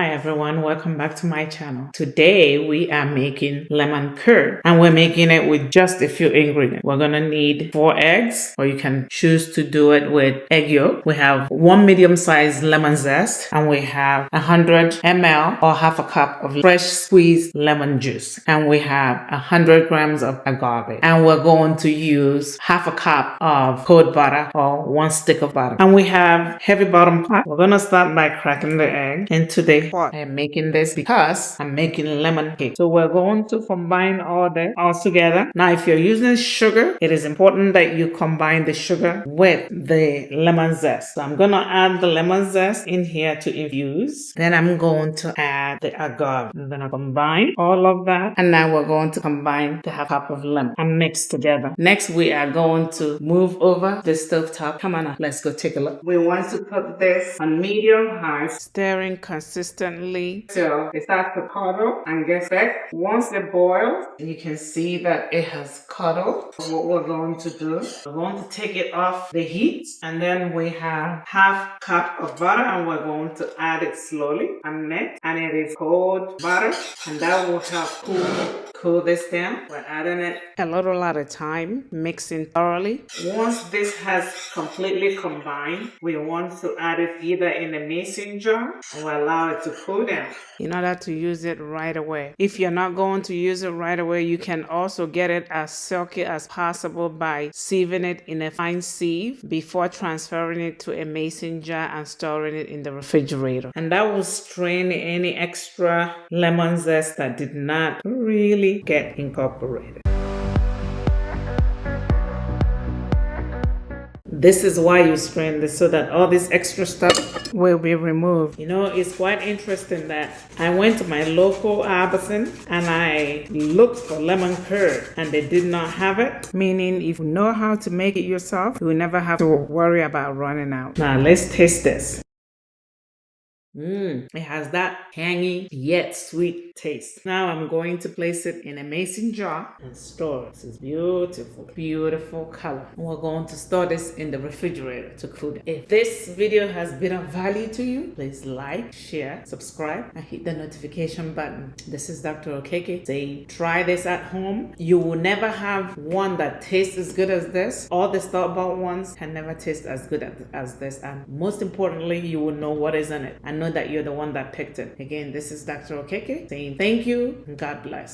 Hi everyone, welcome back to my channel. Today we are making lemon curd and we're making it with just a few ingredients. We're gonna need 4 eggs, or you can choose to do it with egg yolk. We have 1 medium-sized lemon zest and we have 100 ml or half a cup of fresh squeezed lemon juice, and we have 100 grams of agave, and we're going to use half a cup of cold butter or 1 stick of butter, and we have heavy bottom pot. We're gonna start by cracking the egg into the pot. I'm making this because I'm making lemon cake. So we're going to combine all together. Now, if you're using sugar, it is important that you combine the sugar with the lemon zest. So I'm gonna add the lemon zest in here to infuse. Then I'm going to add the agave. I'm gonna combine all of that, and now we're going to combine the half cup of lemon and mix together. Next, we are going to move over the stove top. Come on, let's go take a look. We want to put this on medium high, stirring consistently till it starts to curdle and get thick. Once it boils, you can see that it has curdled. What we're going to do, we're going to take it off the heat, and then we have half cup of butter, and we're going to add it slowly and mix. And it is cold butter, and that will help cool this down. We're adding it a little at a time, mixing thoroughly. Once this has completely combined, we want to add it either in a mason jar or allow it to cool down in order to use it right away. If you're not going to use it right away, you can also get it as silky as possible by sieving it in a fine sieve before transferring it to a mason jar and storing it in the refrigerator. And that will strain any extra lemon zest that did not really get incorporated. This is why you strain this, so that all this extra stuff will be removed. You know, it's quite interesting that I went to my local Albertson and I looked for lemon curd and they did not have it. Meaning, if you know how to make it yourself, you will never have to worry about running out. Now, let's taste this. It has that tangy yet sweet taste. Now I'm going to place it in a mason jar and store it. This is beautiful, beautiful color. And we're going to store this in the refrigerator to cool down. If this video has been of value to you, please like, share, subscribe, and hit the notification button. This is Dr. Okeke saying, try this at home. You will never have one that tastes as good as this. All the store-bought ones can never taste as good as this. And most importantly, you will know what is in it. And know that you're the one that picked it. Again, this is Dr. Okeke saying thank you and God bless.